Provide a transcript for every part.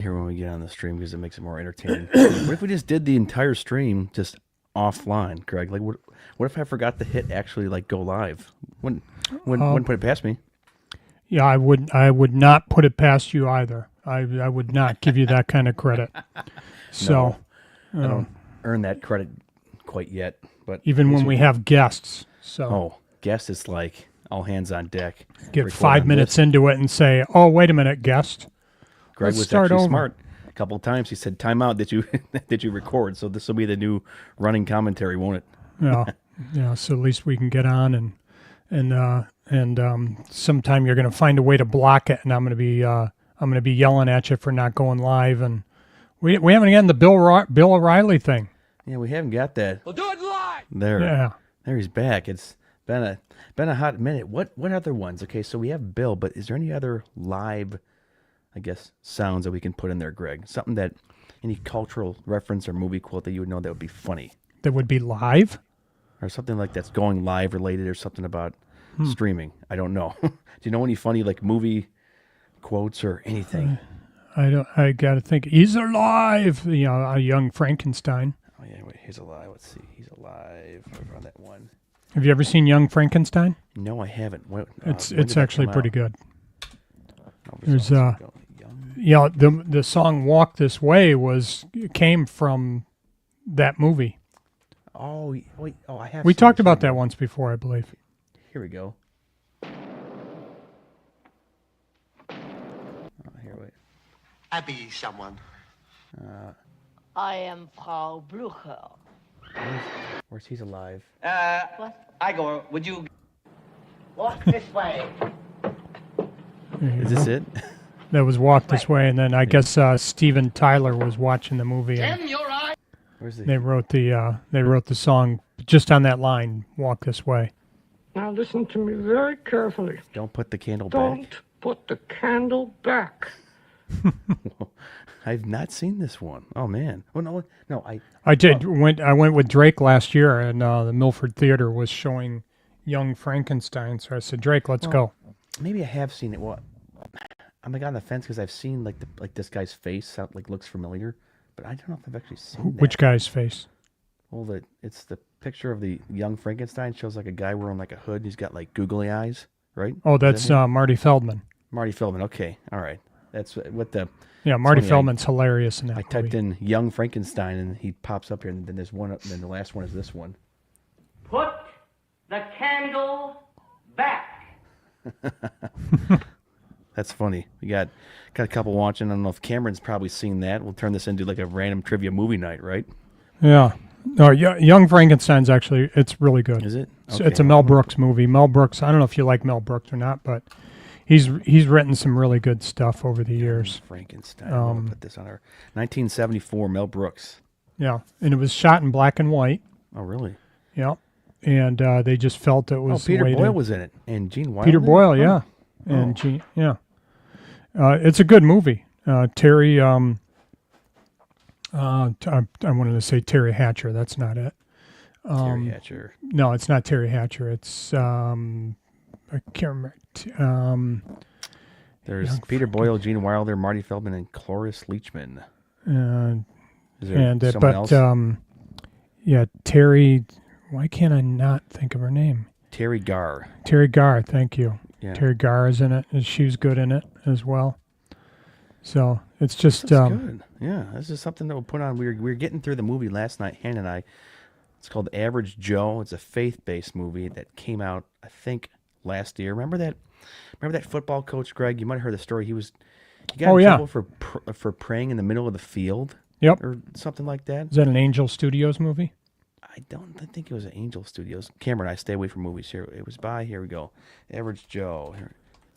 here when we get on the stream because it makes it more entertaining. What if we just did the entire stream just offline, Greg? Like, what if I forgot to hit actually like go live? Wouldn't put it past me. Yeah, I would not put it past you either. I would not give you that kind of credit. So I don't earn that credit quite yet. But even when we have guests, so guest is like all hands on deck. Get 5 minutes into it and say, "Oh, wait a minute, guest." Greg was actually smart. A couple of times he said, "Time out." Did you record? So this will be the new running commentary, won't it? Yeah. So at least we can get on and sometime you're going to find a way to block it, and I'm going to be yelling at you for not going live, and we haven't gotten the Bill O'Reilly thing. Yeah, we haven't got that. We'll do it live. There he's back. It's been a hot minute. What other ones? Okay, so we have Bill, but is there any other live, I guess, sounds that we can put in there, Greg? Something that any cultural reference or movie quote that you would know that would be funny. That would be live? Or something like that's going live related or something about streaming. I don't know. Do you know any funny like movie quotes or anything? I got to think. He's alive. You know, a young Frankenstein. Oh yeah, wait, he's alive. Let's see. He's alive. On that one. Have you ever seen Young Frankenstein? No, I haven't. It's actually pretty good. There's the song "Walk This Way" came from that movie. Oh wait, I have. We talked about that once before, I believe. Here we go. Here, wait. I be someone. I am Frau Blucher. Where's he's alive? What? Igor, would you Walk this way. Is this it? That was "Walk This Way," and then I guess Steven Tyler was watching the movie. And Where's the? they wrote the song just on that line, "Walk This Way." Now listen to me very carefully. Don't put the candle Don't back. put the candle back. I've not seen this one. Oh man. Oh no. I did. I went with Drake last year, and the Milford Theater was showing Young Frankenstein. So I said, "Drake, let's go." Maybe I have seen it. What? I'm like on the fence because I've seen like this guy's face looks familiar, but I don't know if I've actually seen that. Which guy's face? Well, it's the picture of the Young Frankenstein shows like a guy wearing like a hood. And he's got like googly eyes, right? Oh, that's Marty Feldman. Marty Feldman. Okay, all right. That's what the. Yeah, Marty Feldman's hilarious in that I typed in Young Frankenstein and he pops up here, and then there's one. Then the last one is this one. Put the candle back. That's funny. We got a couple watching. I don't know if Cameron's probably seen that. We'll turn this into like a random trivia movie night, right? Yeah. No, Young Frankenstein's it's really good. Is it? Okay. It's a Mel Brooks movie. Mel Brooks, I don't know if you like Mel Brooks or not, but he's written some really good stuff over the years. Frankenstein. I'm gonna put this on our 1974 Mel Brooks. Yeah, and it was shot in black and white. Oh, really? Yeah, and they just felt it was. Oh, Peter Boyle was in it, and Gene Wilder. Peter Boyle, yeah, and Gene, yeah. It's a good movie. Terry. I wanted to say Terry Hatcher. That's not it. Terry Hatcher. No, it's not Terry Hatcher. It's I can't remember. There's Peter Boyle, Gene Wilder, Marty Feldman, and Cloris Leachman. Is there someone else? Yeah, Terry. Why can't I not think of her name? Terry Garr. Terry Garr. Thank you. Yeah. Terry Garr is in it, and she's good in it as well. So it's just good. Yeah, this is something that we'll put on. We were getting through the movie last night, Hannah and I. It's called Average Joe. It's a faith-based movie that came out, I think, last year. Remember that football coach, Greg? You might have heard the story. He got in trouble for praying in the middle of the field. Yep. Or something like that. Is that an Angel Studios movie? I think it was an Angel Studios. Cameron, I stay away from movies here. It was here we go. Average Joe.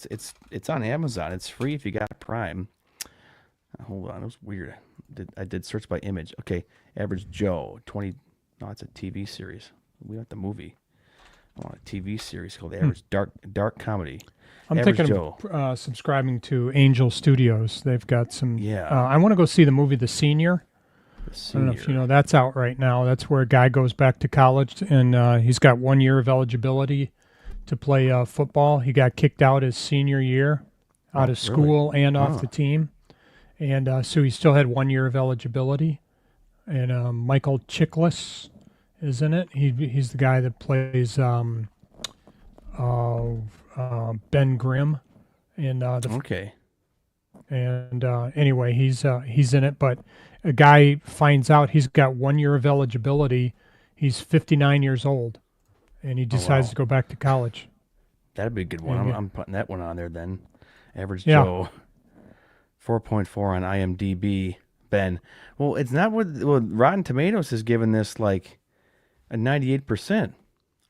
It's on Amazon. It's free if you got Prime. Hold on, it was weird. I did search by image. Okay, Average Joe, 20. No, it's a TV series. We want the movie. I want a TV series called Average Dark Comedy. I'm Average thinking Joe. of subscribing to Angel Studios. They've got some. Yeah. I want to go see the movie The Senior. I don't know if you know, that's out right now. That's where a guy goes back to college, and he's got 1 year of eligibility to play football. He got kicked out his senior year, out of school and off the team. and so he still had 1 year of eligibility. And Michael Chiklis is in it. He's the guy that plays Ben Grimm in Okay. and anyway, he's in it. But a guy finds out he's got 1 year of eligibility. He's 59 years old, and he decides wow. to go back to college. That'd be a good one. Yeah, I'm, yeah. I'm putting that one on there then. Average Yeah. Joe, 4.4 on IMDb. Ben, well, it's not what Rotten Tomatoes has given this like a 98%.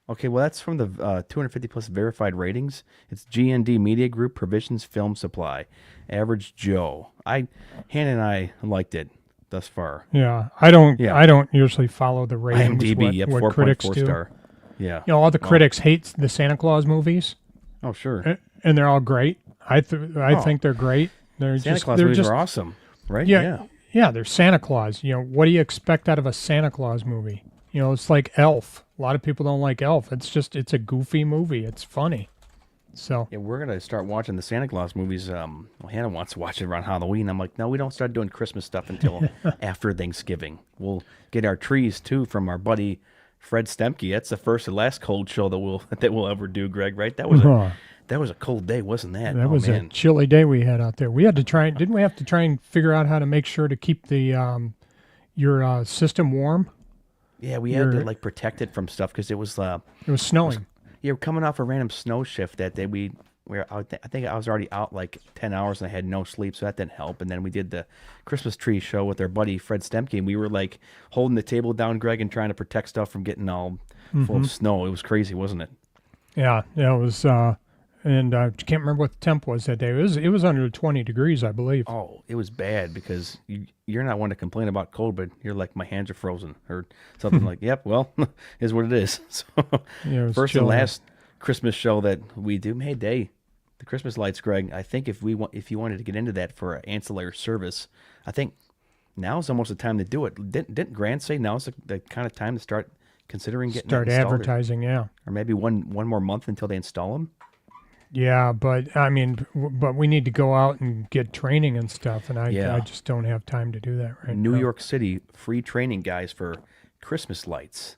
Okay, well that's from the 250 plus verified ratings. It's GND Media Group Provisions Film Supply. Average Joe. Hannah and I liked it thus far. Yeah, I don't. Yeah. I don't usually follow the ratings. IMDb, yep, what critics 4.4 do. star. Yeah. You know, all the critics hate the Santa Claus movies, Oh, sure. and they're all great. I think they're great. They're Santa just Claus they're movies just are awesome, right? yeah, they're Santa Claus. You know, what do you expect out of a Santa Claus movie? You know, it's like Elf. A lot of people don't like Elf. It's a goofy movie. It's funny. So Yeah, we're gonna start watching the Santa Claus movies. Well, Hannah wants to watch it around Halloween. I'm like, no, we don't start doing Christmas stuff until after Thanksgiving. We'll get our trees too from our buddy Fred Stemke. That's the first and last cold show that we'll ever do, Greg. Right? That was a cold day, wasn't that? that Oh, was man. a chilly day we had out there. We had to try. Didn't we have to try and figure out how to make sure to keep the your system warm? Yeah, we had to Your- like protect it from stuff because it was It was snowing. you're coming off a random snow shift that day. I think I was already out like 10 hours and I had no sleep, so that didn't help. And then we did the Christmas tree show with our buddy Fred Stemke, and we were like holding the table down, Greg, and trying to protect stuff from getting all full of snow. It was crazy, wasn't it? Yeah, it was. And I can't remember what the temp was that day. It was under 20 degrees, I believe. Oh, it was bad because you're not one to complain about cold, but you're like, my hands are frozen or something like, yep, well, is what it is. So Yeah, it was first and chilly. last Christmas show that we do, May Day, the Christmas lights, Greg. I think if you wanted to get into that for an ancillary service, I think now's almost the time to do it. Didn't Grant say now's the kind of time to start considering getting Start that installed, advertising, yeah. or maybe one more month until they install them? Yeah, but I mean, but we need to go out and get training and stuff, and Yeah. I just don't have time to do that right New now. York City free training guys for Christmas lights.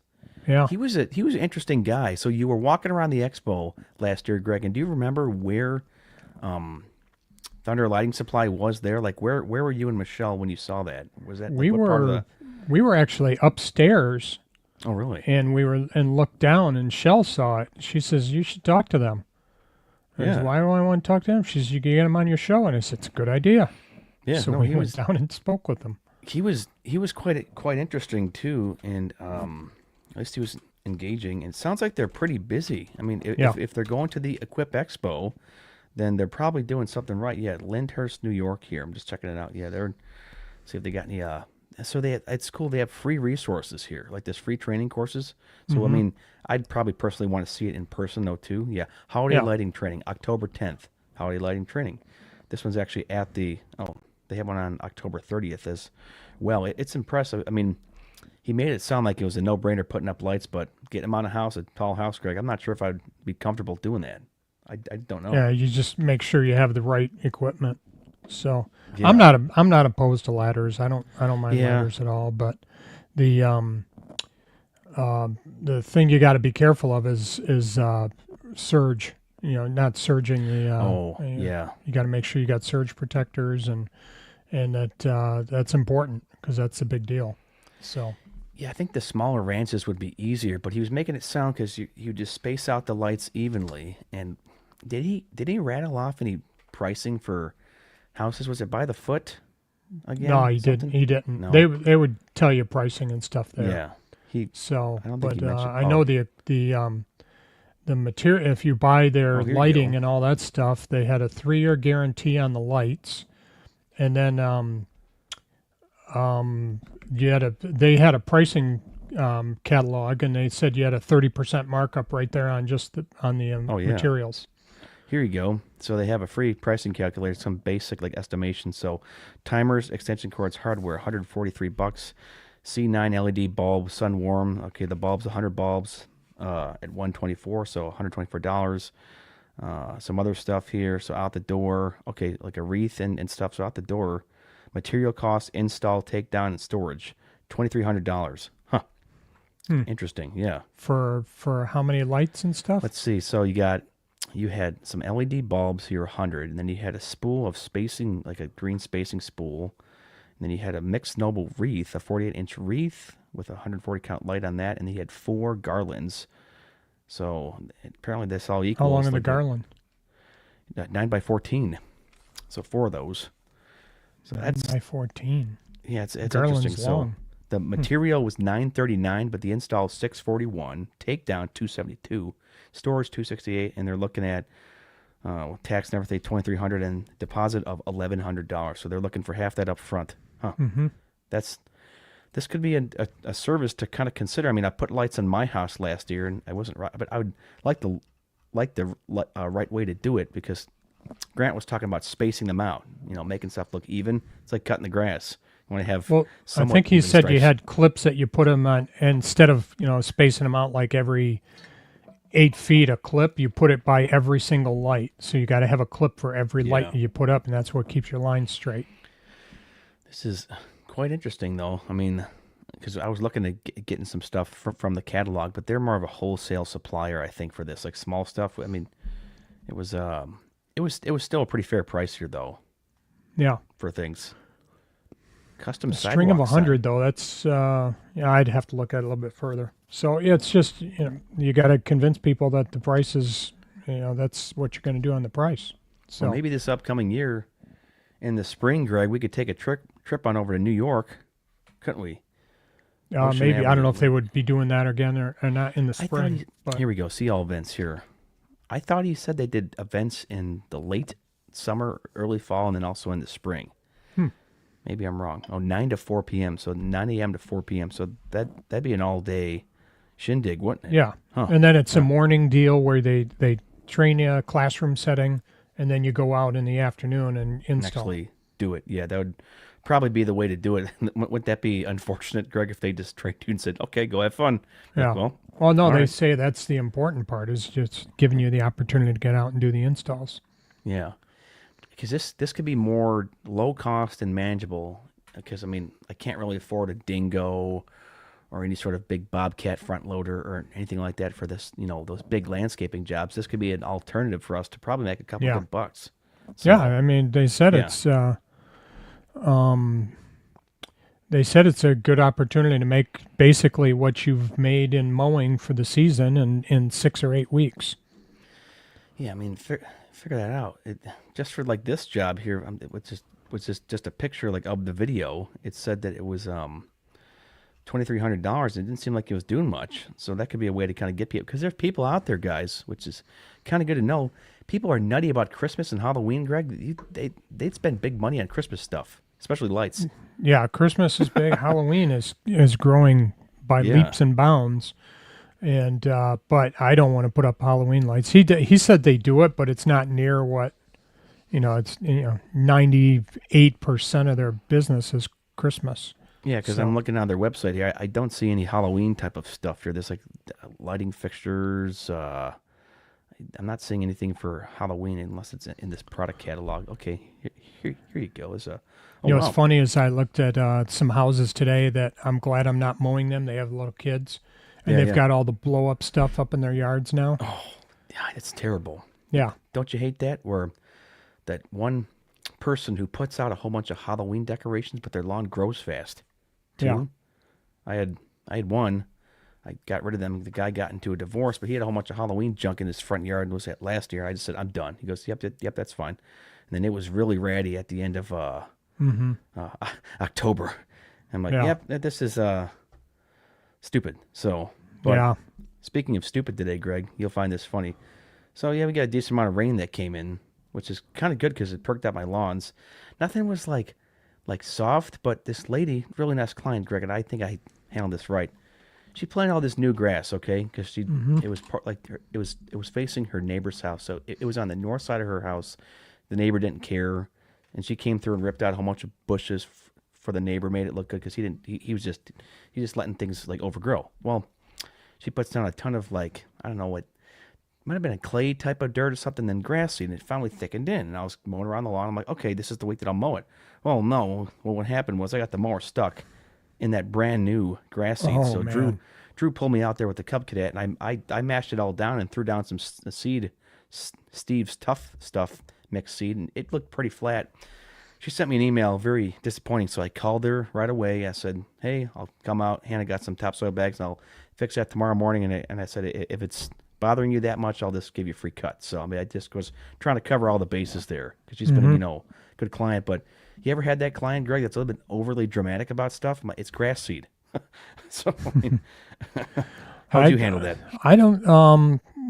Yeah. He was an interesting guy. So you were walking around the expo last year, Greg, and do you remember where Thunder Lighting Supply was there? Like where were you and Michelle when you saw that? Was that like, we what part of we were actually upstairs, Oh, really? and we were and looked down, and Shell saw it. She says, "You should talk to them." I said, Yeah. why do I want to talk to them? She says, "You can get them on your show," and I said, "It's a good idea." Yeah. So no, we he went was down and spoke with them. he was quite interesting too, and at least he was engaging. And it sounds like they're pretty busy. I mean, Yeah. if they're going to the Equip Expo, then they're probably doing something right. Yeah, Lyndhurst, New York. Here, I'm just checking it out. Yeah, they're see if they got any. So it's cool. They have free resources here, like this free training courses. So I mean, I'd probably personally want to see it in person though too. Yeah, holiday Yeah. lighting training, October 10th. Holiday lighting training. This one's actually at the they have one on October 30th as well. It's impressive. I mean, he made it sound like it was a no-brainer putting up lights, but getting them on a tall house, Greg, I'm not sure if I'd be comfortable doing that. I don't know. Yeah, you just make sure you have the right equipment. So Yeah. I'm not opposed to ladders. I don't mind Yeah. ladders at all. But the thing you got to be careful of is surge. You know, not surging the. Yeah. You got to make sure you got surge protectors, and that's important because that's a big deal. So Yeah, I think the smaller ranches would be easier, but he was making it sound because you just space out the lights evenly. And did he rattle off any pricing for houses? Was it by the foot again? no, he Something? didn't. He didn't. No. They would tell you pricing and stuff there. Yeah. He So, I don't think but he mentioned- I know the material. If you buy their Oh, here you lighting go. and all that stuff, they had a 3-year guarantee on the lights, and then they had a pricing catalog, and they said you had a 30% markup right there on just the Oh, yeah. materials. Here you go. So they have a free pricing calculator, some basic like estimation. So timers, extension cords, hardware, $143. C9 LED bulb, sun warm. Okay, the bulb's 100 bulbs at $124, so $124. Some other stuff here. So out the door, okay, like a wreath and stuff. So out the door, Material cost, install, takedown, and storage, $2,300. Huh. Interesting. Yeah. For how many lights and stuff? Let's see. So you had some LED bulbs here, 100, and then you had a spool of spacing, like a green spacing spool. And then you had a mixed noble wreath, a 48-inch wreath with a 140 count light on that, and then you had 4 garlands. So apparently that's all equal. How long are the garland? 9 by 14. So 4 of those. So that's by 14. yeah, it's Garland's interesting. long. So the material was $939, but the install is $641. Takedown $272, storage $268, and they're looking at tax and everything $2,300 and deposit of $1,100. So they're looking for half that up front. Huh. This could be a service to kind of consider. I mean, I put lights on my house last year, and I wasn't right, but I would like the right way to do it, because Grant was talking about spacing them out. Making stuff look even. It's like cutting the grass. You want to have. Well, I somewhat think he even said you stripes. had clips that you put them on, and instead of spacing them out like every 8 feet a clip, you put it by every single light. So you got to have a clip for every light that you put up, and that's what keeps your line straight. This is quite interesting, though. I mean, because I was looking at getting some stuff from the catalog, but they're more of a wholesale supplier, I think, for this, like small stuff. I mean, it was still a pretty fair price here, though, Yeah. for things. Custom A string of sidewalk 100 though, that's I'd have to look at it a little bit further. So it's just you got to convince people that the price is that's what you're going to do on the price. So Well, maybe this upcoming year, in the spring, Greg, we could take a trip on over to New York, couldn't we? Ocean maybe I don't Avenue. know if they would be doing that again or not in the I thought spring. But here we go. See all events here. I thought he said they did events in the late summer, early fall, and then also in the spring. Maybe I'm wrong. 9 to 4 p.m. So 9 a.m. to 4 p.m. So that'd be an all-day shindig, wouldn't it? yeah, Huh. and then it's a morning deal where they train you a classroom setting, and then you go out in the afternoon and install. Actually do it. Yeah, that would probably be the way to do it. Wouldn't that be unfortunate, Greg, if they just trained you and said, okay, go have fun? Yeah. Like, Well, no, all they right. say that's the important part is just giving you the opportunity to get out and do the installs. Yeah, because this could be more low cost and manageable. Because I mean, I can't really afford a Dingo or any sort of big Bobcat front loader or anything like that for this. Those big landscaping jobs. This could be an alternative for us to probably make a couple Yeah. good bucks. So, Yeah, I mean, they said Yeah. it's a good opportunity to make basically what you've made in mowing for the season in 6 or 8 weeks. Yeah, I mean, figure that out. Just for like this job here, it was just a picture like of the video. It said that it was $2,300. It didn't seem like it was doing much. So that could be a way to kind of get people, because there's people out there, guys, which is kind of good to know. People are nutty about Christmas and Halloween, Greg. They'd spend big money on Christmas stuff, especially lights. Yeah, Christmas is big. Halloween is growing by Yeah. leaps and bounds. And but I don't want to put up Halloween lights. He said they do it, but it's not near what it's 98% of their business is Christmas. Yeah, because I'm looking on their website here. I don't see any Halloween type of stuff here. There's like lighting fixtures. I'm not seeing anything for Halloween unless it's in this product catalog. Okay, here you go. There's a. Oh, What's wow. funny is I looked at some houses today that I'm glad I'm not mowing them. They have little kids, and Yeah, they've yeah. got all the blow up stuff up in their yards now. Yeah, it's terrible. Yeah, Don't you hate that? Where that one person who puts out a whole bunch of Halloween decorations, but their lawn grows fast. Too. Yeah. I had one. I got rid of them. The guy got into a divorce, but he had a whole bunch of Halloween junk in his front yard. Was that last year? I just said, I'm done. He goes, yep, that's fine. And then it was really ratty at the end of October. I'm like, Yeah. yep, this is stupid. So, but yeah. speaking of stupid today, Greg, you'll find this funny. So yeah, we got a decent amount of rain that came in, which is kind of good because it perked out my lawns. Nothing was like soft, but this lady, really nice client, Greg, and I think I handled this right. She planted all this new grass, okay, because it was it was facing her neighbor's house, so it was on the north side of her house. The neighbor didn't care, and she came through and ripped out a whole bunch of bushes for the neighbor, made it look good because he was just letting things like overgrow. Well, she puts down a ton of I don't know what might have been a clay type of dirt or something, then grass seed, and it finally thickened in. And I was mowing around the lawn. I'm like, okay, this is the week that I'll mow it. Well, no. Well, what happened was I got the mower stuck in that brand new grass seed. Oh, So man. Drew pulled me out there with the Cub Cadet, and I mashed it all down and threw down some seed, Steve's Tough Stuff mixed seed, and it looked pretty flat. She sent me an email, very disappointing. So I called her right away. I said, hey, I'll come out. Hannah got some topsoil bags, and I'll fix that tomorrow morning. And I said, if it's bothering you that much, I'll just give you a free cut. So I mean, I just was trying to cover all the bases there because she's been, good client. But you ever had that client, Greg, that's a little bit overly dramatic about stuff? It's grass seed. So I mean, how'd you handle that? I don't.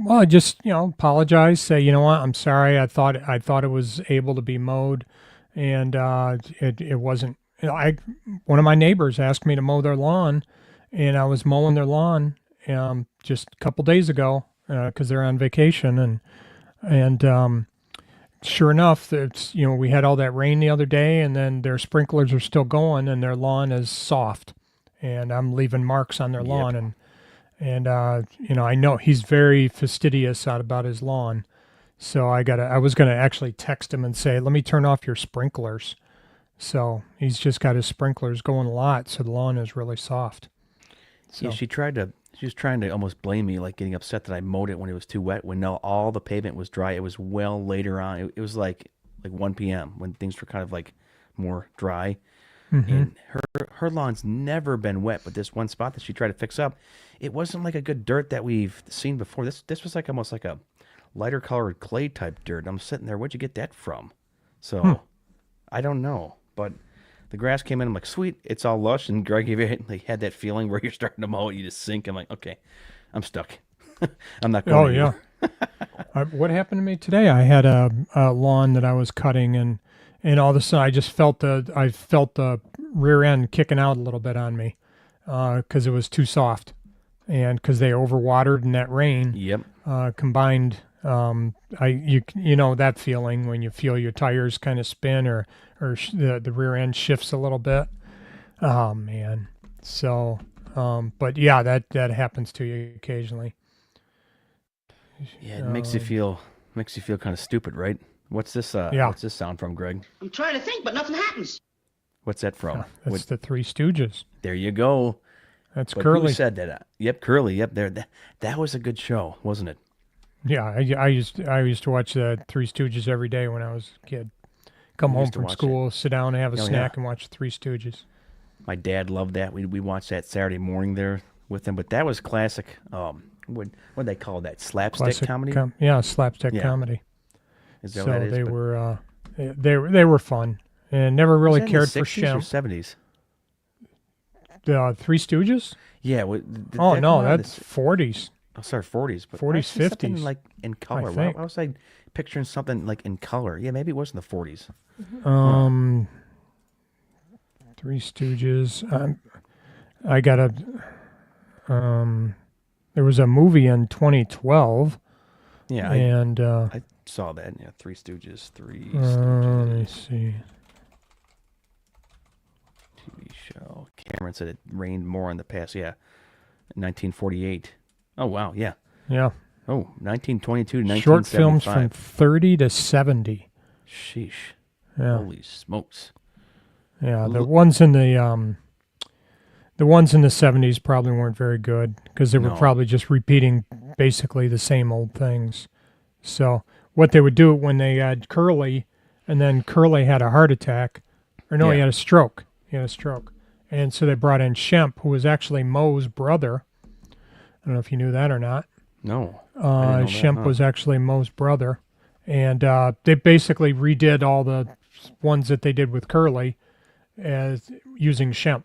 Well, I just apologize. Say, you know what? I'm sorry. I thought it was able to be mowed, and it wasn't. One of my neighbors asked me to mow their lawn, and I was mowing their lawn just a couple days ago because they're on vacation, and sure enough, it's we had all that rain the other day, and then their sprinklers are still going, and their lawn is soft, and I'm leaving marks on their lawn, and I know he's very fastidious about his lawn, so I was gonna actually text him and say, let me turn off your sprinklers. So he's just got his sprinklers going a lot, so the lawn is really soft. So Yeah, she was trying to almost blame me, like getting upset that I mowed it when it was too wet. When no, all the pavement was dry. It was well later on. It was like 1 p.m. when things were kind of like more dry. And her lawn's never been wet, but this one spot that she tried to fix up, it wasn't like a good dirt that we've seen before. This was like almost like a lighter colored clay type dirt. I'm sitting there, where'd you get that from? So I don't know, but the grass came in. I'm like, sweet, it's all lush. And Greg, have you had that feeling where you're starting to mow it, you just sink? I'm like, okay, I'm stuck. I'm not going. Oh yeah. What happened to me today? I had a lawn that I was cutting, and all of a sudden I just felt the rear end kicking out a little bit on me because it was too soft, and because they overwatered in that rain. Yep. Combined, you know that feeling when you feel your tires kind of spin or the rear end shifts a little bit. Oh man. So, but yeah, that happens to you occasionally. Yeah, it makes you feel kind of stupid, right? What's this? Yeah. What's this sound from, Greg? I'm trying to think, but nothing happens. What's that from? That's the Three Stooges. There you go. That's But Curly. who said that? Yep, Curly. Yep, there. That was a good show, wasn't it? Yeah, I used to watch the Three Stooges every day when I was a kid. Come We home used to from watch school, sit down and have a Oh, snack yeah. and watch Three Stooges. My dad loved that. We watched that Saturday morning there with him. But that was classic. What they call that? Slapstick Classic comedy. slapstick Yeah. comedy. Is that So what that is? they But were they were fun and never really was that in cared the for 60s or Shem. 70s? The Three Stooges? Yeah. Did Oh that no, come out in that's 40s. Oh, sorry, 40s. But 40s, I see something 50s, like in color. Why think. was I picturing something like in color? Yeah, maybe it was in the 40s. Three Stooges. I got a. There was a movie in 2012, Yeah, and I saw that. Yeah, Three Stooges. Three let me Stooges see. TV show. Cameron said it rained more in the past. Yeah, 1948. Oh wow, yeah. Yeah, Oh, 1922 to short films 1975. from 30 to 70. Sheesh. Yeah, Holy smokes. yeah. The ones in the 70s probably weren't very good because they were No. probably just repeating basically the same old things. So what they would do when they had Curly, and then Curly had a heart attack, or no, he Yeah. had a stroke. He had a stroke, and so they brought in Shemp, who was actually Moe's brother. I don't know if you knew that or not. No. I didn't know that, Shemp huh. was actually Moe's brother, and they basically redid all the ones that they did with Curly as using Shemp.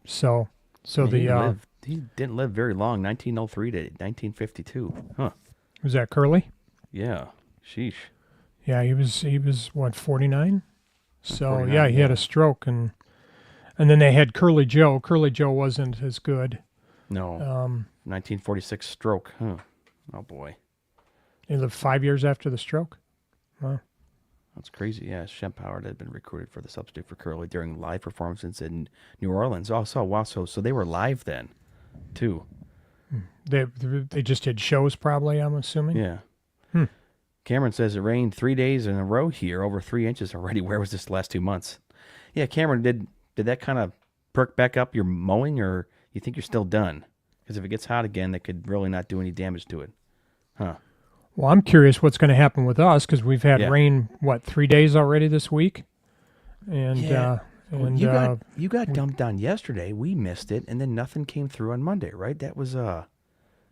So He didn't live very long. 1903 to 1952. Huh. was that Curly? Yeah. Sheesh. Yeah, he was what, 49? So 49, yeah, he had yeah. a stroke, and then they had Curly Joe. Curly Joe wasn't as good. No. 1946 stroke. Huh. Oh boy. He lived 5 years after the stroke. That's crazy. Yeah, Shemp Howard had been recruited for the substitute for Curly during live performances in New Orleans. Oh, so wow. So they were live then, too. They just did shows, probably. I'm assuming. Yeah. Cameron says it rained 3 days in a row here, over 3 inches already. Where was this the last 2 months? Yeah, Cameron, did that kind of perk back up your mowing, or you think you're still done? Because if it gets hot again, that could really not do any damage to it. Huh. Well, I'm curious what's going to happen with us because we've had Yeah. rain 3 days already this week, and Yeah. and You got dumped on yesterday. We missed it, and then nothing came through on Monday, right? That was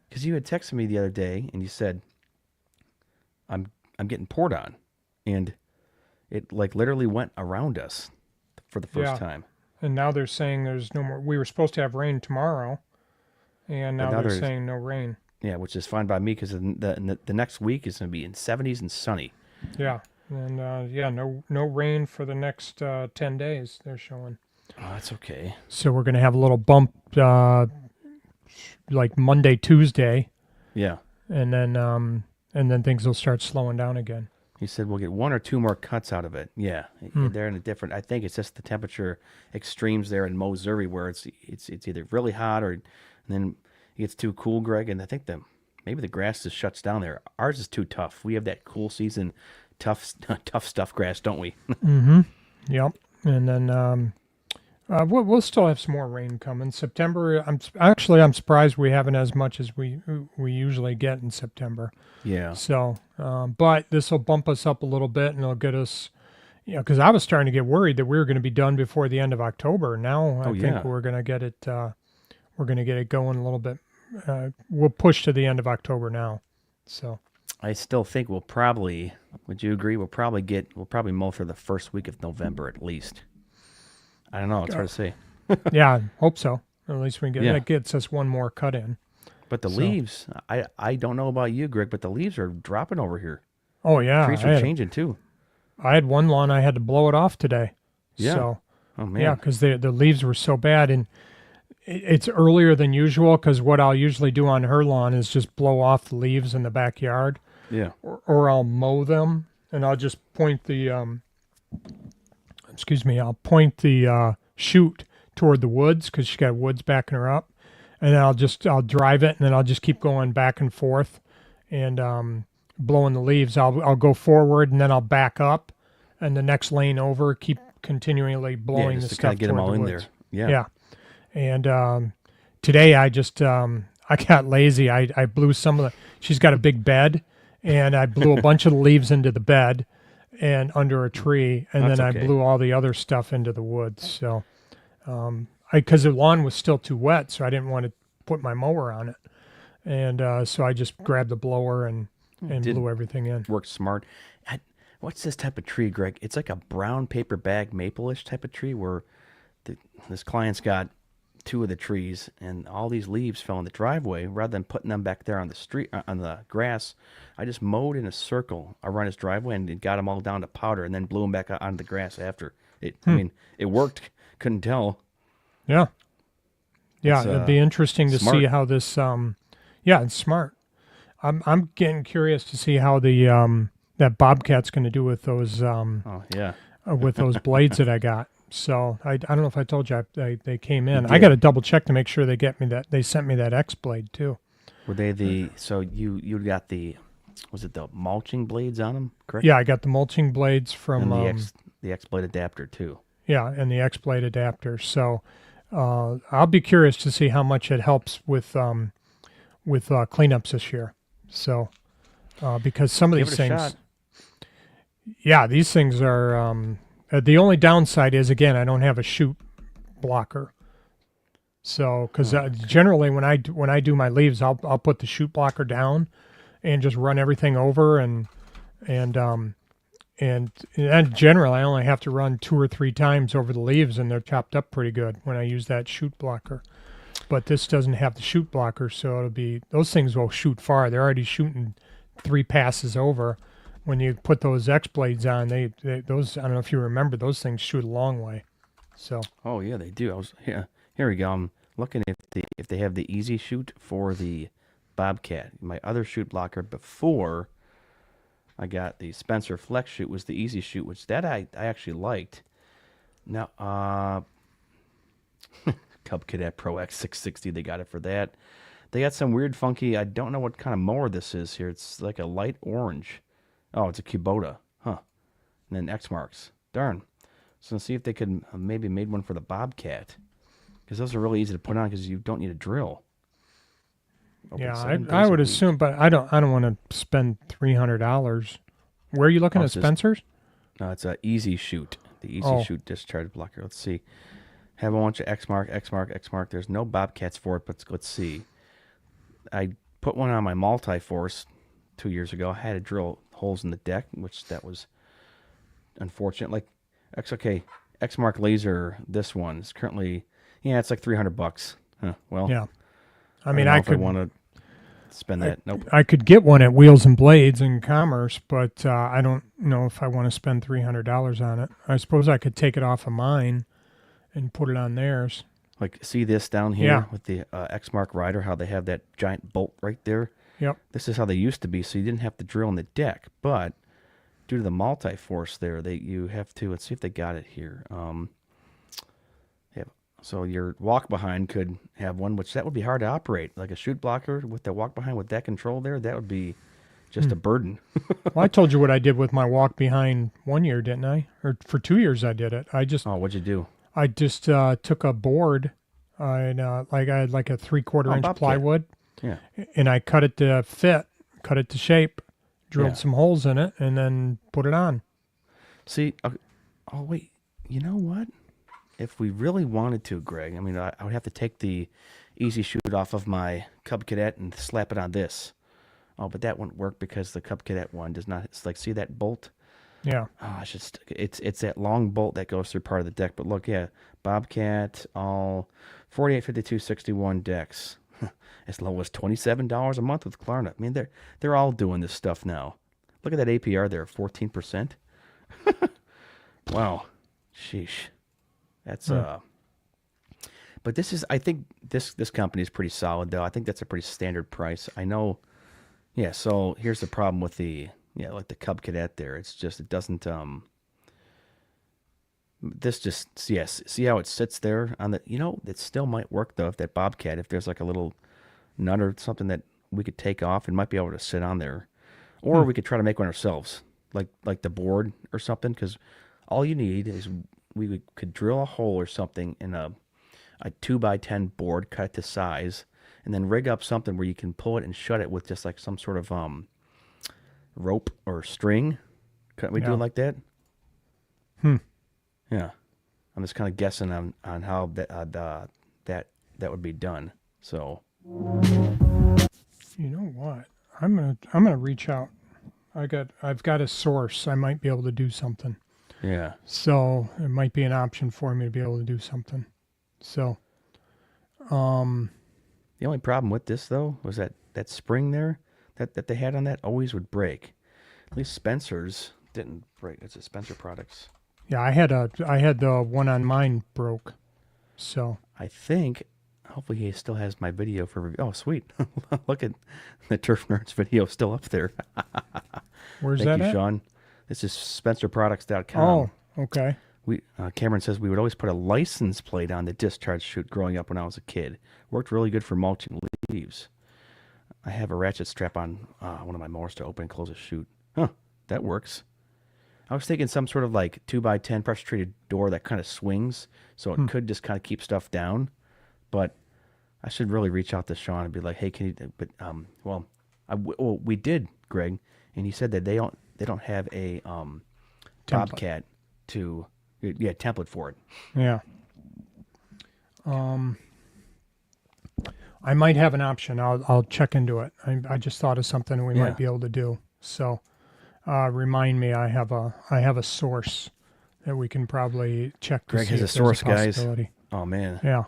because you had texted me the other day and you said, I'm getting poured on, and it like literally went around us for the first Yeah. time. and now they're saying there's no more. We were supposed to have rain tomorrow, and now now they're there's- saying no rain. Yeah, which is fine by me because the next week is going to be in 70s and sunny. Yeah, and no rain for the next 10 days. They're showing. Oh, that's okay. So we're going to have a little bump like Monday, Tuesday, Yeah. and then things will start slowing down again. He said we'll get 1 or 2 more cuts out of it. Yeah, they're in a different. I think it's just the temperature extremes there in Missouri where it's either really hot or, and then it gets too cool, Greg. And I think maybe the grass just shuts down there. Ours is too tough. We have that cool season, tough stuff grass, don't we? Yep, and then we'll still have some more rain coming. September. I'm surprised we haven't as much as we usually get in September. Yeah. So, but this will bump us up a little bit, and it'll get us, because I was starting to get worried that we were going to be done before the end of October. Now I think we're going to get it. We're going to get it going a little bit. We'll push to the end of October now. So I still think we'll probably. Would you agree? We'll probably mow for the first week of November at least. I don't know. It's hard to say. yeah, hope so. At least we get Yeah. that gets us one more cut in. But the leaves, I don't know about you, Greg, but the leaves are dropping over here. Oh yeah, Trees I are had, changing too. I had one lawn I had to blow it off today. Yeah. So Oh man. yeah, because the leaves were so bad, and it's earlier than usual. Because what I'll usually do on her lawn is just blow off the leaves in the backyard, Yeah. or I'll mow them, and I'll just point the I'll point the chute toward the woods because she's got woods backing her up, and then I'll drive it, and then I'll just keep going back and forth, and blowing the leaves. I'll go forward, and then I'll back up, and the next lane over, keep continually blowing Yeah, the just to stuff kind of get them toward all the in woods. there. Yeah. And today I just I got lazy. I blew some of the. She's got a big bed, and I blew a bunch of the leaves into the bed and under a tree, and That's then I okay. blew all the other stuff into the woods. So, because the lawn was still too wet, so I didn't want to put my mower on it, and so I just grabbed the blower and Did- blew everything in. Worked smart. What's this type of tree, Greg? It's like a brown paper bag maple-ish type of tree where this client's got 2 of the trees, and all these leaves fell in the driveway. Rather than putting them back there on the street, on the grass, I just mowed in a circle around his driveway and it got them all down to powder, and then blew them back onto the grass after. I mean, it worked. Couldn't tell. Yeah. Yeah, It's, it'd be interesting to see smart. how this yeah, it's smart. I'm getting curious to see how the that Bobcat's going to do with those Oh yeah. with those blades that I got. So I don't know if I told you they came in. You I did. got to double check to make sure they sent me that X blade too. Were they so you got was it the mulching blades on them, correct? Yeah, I got the mulching blades from And the X blade adapter too. yeah, and the X blade adapter. So I'll be curious to see how much it helps with cleanups this year. So because some of Give these it a things, shot. yeah, these things are. The only downside is again I don't have a chute blocker. So because generally when I do my leaves, I'll put the chute blocker down and just run everything over and generally I only have to run 2 or 3 times over the leaves and they're chopped up pretty good when I use that chute blocker. But this doesn't have the chute blocker, so it'll be those things will shoot far. They're already shooting 3 passes over. When you put those X blades on, they those I don't know if you remember those things shoot a long way. So Oh yeah, they do. Here we go. I'm looking if they have the easy shoot for the Bobcat. My other shoot blocker before I got the Spencer Flex shoot was the easy shoot, which that I actually liked. Now Cub Cadet Pro X 660, they got it for that. They got some weird, funky. I don't know what kind of mower this is here. It's like a light orange. Oh, it's a Kubota, huh? And then X marks. Darn. So let's see if they could maybe made one for the Bobcat, because those are really easy to put on because you don't need a drill. Open Yeah, 7 days I a would week. assume, but I don't want to spend $300. Where are you looking Oh, at it's just- Spencer's? No, it's a Easy Shoot. The Easy Oh. Shoot discharge blocker. Let's see. Have a bunch of X mark, X mark, X mark. There's no Bobcats for it, but let's see. I put one on my multi-force 2 years ago. I had to drill holes in the deck, which that was unfortunate. Like X mark laser. This one is currently, it's like $300. Huh. Well, Yeah. I don't mean, know I if could want to spend that. Nope. I could get one at Wheels and Blades in Commerce, but I don't know if I want to spend $300 on it. I suppose I could take it off of mine and put it on theirs. Like, see this down here Yeah. with the X mark rider? How they have that giant bolt right there. Yep. This is how they used to be, so you didn't have to drill in the deck. But due to the multi-force there, you have to. Let's see if they got it here. So your walk behind could have one, which that would be hard to operate, like a shoot blocker with the walk behind with that control there. That would be just a burden. Well, I told you what I did with my walk behind 1 year, didn't I? Or for 2 years I did it. I just What'd you do? took a board and like I had like a 3/4 inch Bobcat. plywood, Yeah. and I cut it to fit, cut it to shape, drilled Yeah. some holes in it, and then put it on. See, oh wait, you know what? If we really wanted to, Greg, I mean, I would have to take the Easy Shoot off of my Cub Cadet and slap it on this. Oh, but that wouldn't work because the Cub Cadet one does not. It's like, see that bolt? Yeah. Oh, it's that long bolt that goes through part of the deck. But look, yeah, Bobcat, all 48, 52, 61 decks, as low as $27 a month with Klarna. I mean, they're all doing this stuff now. Look at that APR there, 14%. Wow, sheesh, that's But this is, I think this company is pretty solid though. I think that's a pretty standard price. I know. Yeah. So here's the problem with like the Cub Cadet there. It's just, it doesn't, this just, yes, see how it sits there on the, it still might work though. If that Bobcat, if there's like a little nut or something that we could take off, it might be able to sit on there. Or we could try to make one ourselves, like the board or something. Cause all you need is we could drill a hole or something in a 2x10 board, cut it to size, and then rig up something where you can pull it and shut it with just like some sort of rope or string. Couldn't we do Yeah. it like that? Yeah. I'm just kind of guessing on how that would be done. So You know what? I'm gonna reach out. I've got a source. I might be able to do something. yeah, So it might be an option for me to be able to do something. So the only problem with this though was that spring there that they had on that always would break. At least Spencer's didn't break. It's a Spencer Products. yeah, I had the one on mine broke. So I think, hopefully he still has my video for review. Oh, sweet. Look at the Turf Nerds video still up there. where's Thank that you, at? Sean. This is SpencerProducts.com. Oh, okay. Cameron says we would always put a license plate on the discharge chute growing up when I was a kid. Worked really good for mulching leaves. I have a ratchet strap on one of my mowers to open and close a chute. Huh, that works. I was thinking some sort of like 2x10 pressure treated door that kind of swings, so it could just kind of keep stuff down. But I should really reach out to Sean and be like, hey, can you? But we did, Greg, and he said that they don't have a Bobcat to template for it. Yeah. I might have an option. I'll check into it. I just thought of something we Yeah. might be able to do. So remind me. I have a source that we can probably check. To Greg see has a if there's source, guys. possibility. Oh man, Yeah.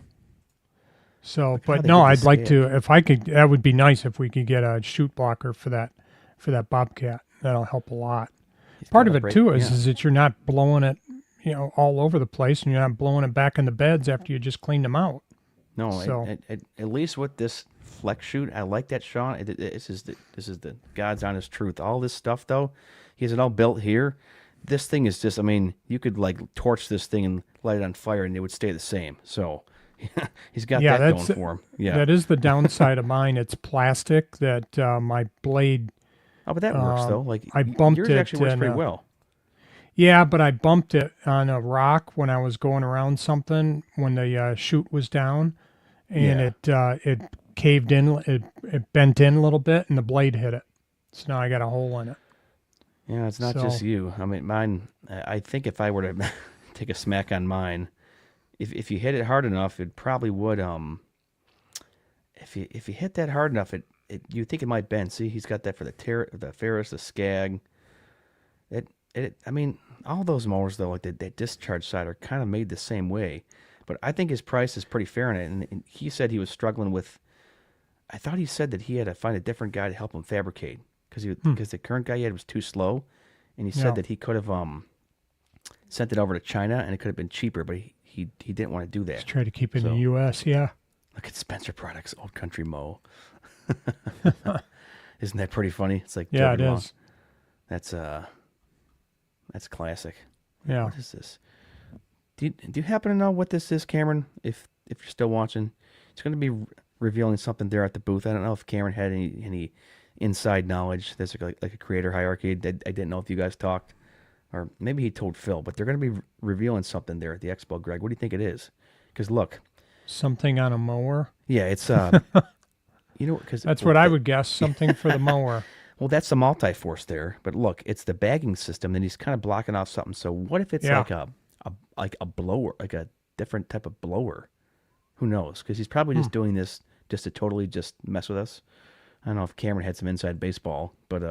So, how but they no, get I'd the like scale. to. If I could, that would be nice if we could get a shoot blocker for that Bobcat. That'll help a lot. Part of gotta it too is yeah. is that you're not blowing it, all over the place, and you're not blowing it back in the beds after you just cleaned them out. No, So- at least with this flex shoot, I like that, Sean. This is the God's honest truth. All this stuff though, he has it all built here. This thing is just, I mean, you could like torch this thing and light it on fire and it would stay the same. So He's got Yeah, that going that's for him. Yeah. that is the downside of mine. It's plastic that my blade. Oh, but that works though. Like I bumped yours it actually works and, pretty well. Yeah, but I bumped it on a rock when I was going around something when the chute was down, and it caved in. It bent in a little bit, and the blade hit it. So now I got a hole in it. Yeah, it's not just So- you. I mean, mine. I think if I were to take a smack on mine, if you hit it hard enough, it probably would. If you hit that hard enough, you think it might bend. See, he's got that for the Ferris, the Skag. I mean, all those mowers though, like the discharge side, are kind of made the same way. But I think his price is pretty fair in it. And he said he was struggling with. I thought he said that he had to find a different guy to help him fabricate because the current guy he had was too slow, and he said Yeah. that he could have sent it over to China and it could have been cheaper, but he didn't want to do that. Just try to keep it in So- the U.S. Yeah. Look at Spencer Products Old Country Mow. Isn't that pretty funny? It's like Yeah, it Gilbert Law. is. That's classic. Yeah. What is this? Do you happen to know what this is, Cameron? If you're still watching, it's going to be revealing something there at the booth. I don't know if Cameron had any inside knowledge. There's like a creator hierarchy. I didn't know if you guys talked, or maybe he told Phil. But they're going to be revealing something there at the expo. Greg, what do you think it is? Because look, Something on a mower. yeah, it's because That's what I would guess. Something for the mower. Well, that's the multi-force there. But look, it's the bagging system, and he's kind of blocking off something. So what if it's Yeah. like a blower, like a different type of blower? Who knows? Because he's probably just doing this just to totally just mess with us. I don't know if Cameron had some inside baseball, but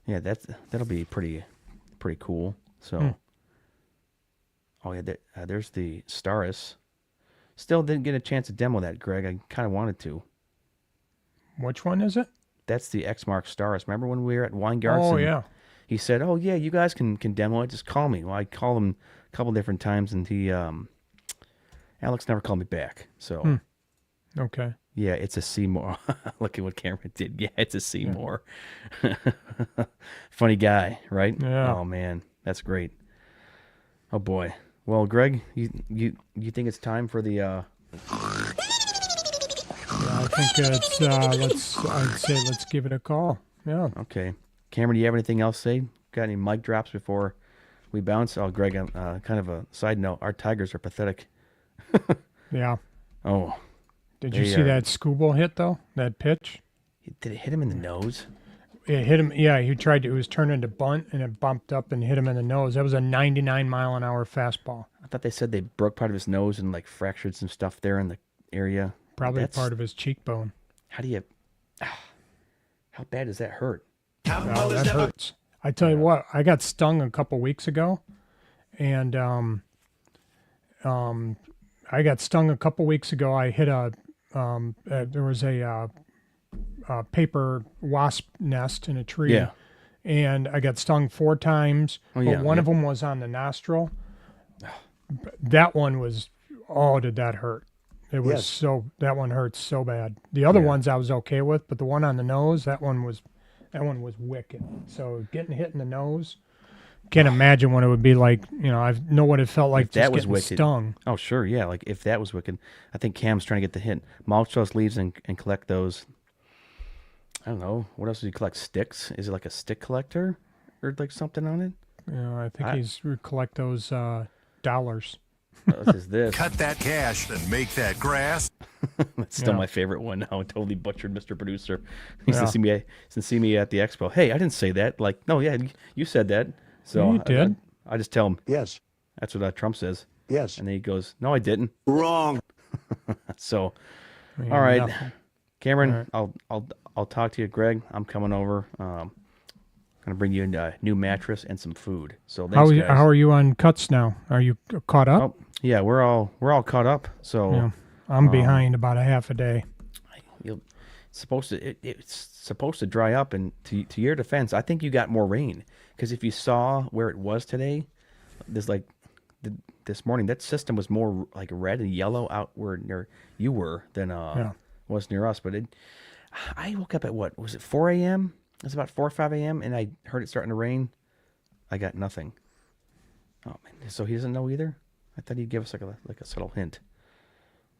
yeah, that'll be pretty cool. So, oh yeah, there's the Staris. Still didn't get a chance to demo that, Greg. I kind of wanted to. Which one is it? That's the X-Mark Staris. Remember when we were at Weingarten? Oh, yeah. He said, "Oh yeah, you guys can demo it. Just call me." Well, I called him a couple different times, and Alex never called me back. So Okay. yeah, it's a Seymour. Look at what Cameron did. Yeah, it's a Seymour. Funny guy, right? Yeah. Oh man, that's great. Oh boy. Well, Greg, you think it's time for the? Yeah, I think it's let's give it a call. Yeah. Okay, Cameron, do you have anything else to say? Got any mic drops before we bounce? Oh, Greg, kind of a side note. Our Tigers are pathetic. Yeah. Oh, Did you They see are- that Skubal hit though? That pitch? did it hit him in the nose? It hit him. Yeah, he tried to. It was turning to bunt, and it bumped up and hit him in the nose. That was a 99-mile-an-hour fastball. I thought they said they broke part of his nose and like fractured some stuff there in the area. Probably That's- part of his cheekbone. How do you? How bad does that hurt? Oh, that hurts. I tell you what, I got stung a couple weeks ago, and I got stung a couple weeks ago. I hit there was a paper wasp nest in a tree. Yeah. And I got stung 4 times, Oh, but yeah, one yeah. of them was on the nostril. That one was, oh, did that hurt? It was that one hurts so bad. The other ones I was okay with, but the one on the nose, that one was wicked. So getting hit in the nose, can't imagine what it would be like. You know, I know what it felt like If that just was getting wicked. stung. Oh sure, yeah. Like if that was wicked, I think Cam's trying to get the hint. Mulch those leaves and collect those. I don't know. What else does he collect? Sticks? Is it like a stick collector or like something on it? You know, I think he's collect those dollars. What is this? Cut that cash and make that grass. That's still Yeah. my favorite one now. I totally butchered Mr. Producer. He used Yeah. to see me at the expo. Hey, I didn't say that. Like, no, yeah, you said that. So Yeah, you did. I just tell him Yes. that's what Trump says, Yes. and then he goes, "No, I didn't." Wrong. So, I mean, all right, nothing. Cameron, I'll talk to you, Greg. I'm coming over. Gonna bring you a new mattress and some food. So thanks, guys. How are you on cuts now? Are you caught up? Oh, yeah, we're all caught up. So Yeah. I'm behind about a half a day. it's supposed to dry up. And to your defense, I think you got more rain because if you saw where it was today, this morning, that system was more like red and yellow out where near you were than was near us. But I woke up at what was it 4 a.m. It was about 4 or 5 a.m. and I heard it starting to rain. I got nothing. Oh man, so he doesn't know either. I thought he'd give us like a subtle hint.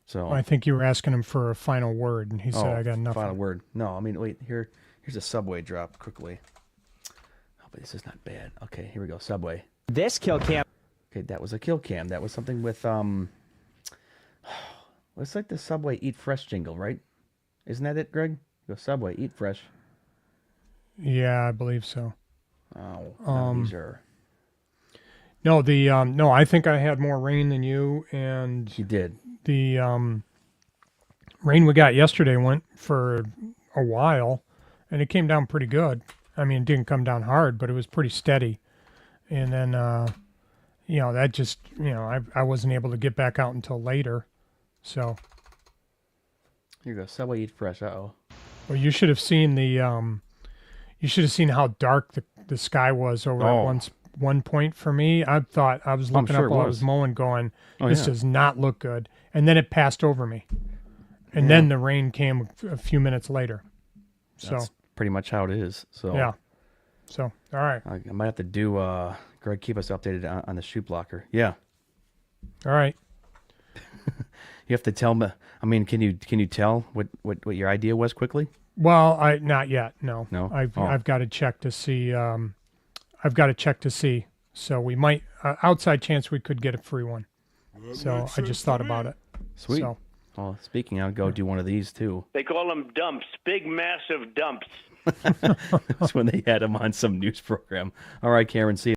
So I think you were asking him for a final word, and he said, "I got nothing." Final word. No, I mean, wait. Here's a Subway drop quickly. Oh, but this is not bad. Okay, here we go. Subway. This kill cam. Okay, that was a kill cam. That was something with It's like the Subway Eat Fresh jingle, right? Isn't that it, Greg? Go Subway Eat Fresh. Yeah, I believe so. Oh, no, these are. No, no. I think I had more rain than you, and You did. the rain we got yesterday went for a while, and it came down pretty good. I mean, it didn't come down hard, but it was pretty steady. And then, that just, I wasn't able to get back out until later. So, Here you go. Subway Eat Fresh. Uh-oh. well, you should have seen you should have seen how dark the sky was over at one point for me. I thought I was looking sure up it while I was. was mowing, going, Oh, "This yeah. does not look good." And then it passed over me, and then the rain came a few minutes later. So That's pretty much how it is. So yeah, so all right, I might have to do. Greg, keep us updated on the shoot blocker. Yeah. all right. You have to tell me. I mean, can you tell what your idea was quickly? Well, not yet. No, No? I've Oh. I've got to check to see. I've got to check to see. So we might outside chance we could get a free one. So I just thought about it. Sweet. So Well, speaking, I'll go do one of these too. They call them dumps, big, massive dumps. That's when they had him on some news program. All right, Cameron, see you.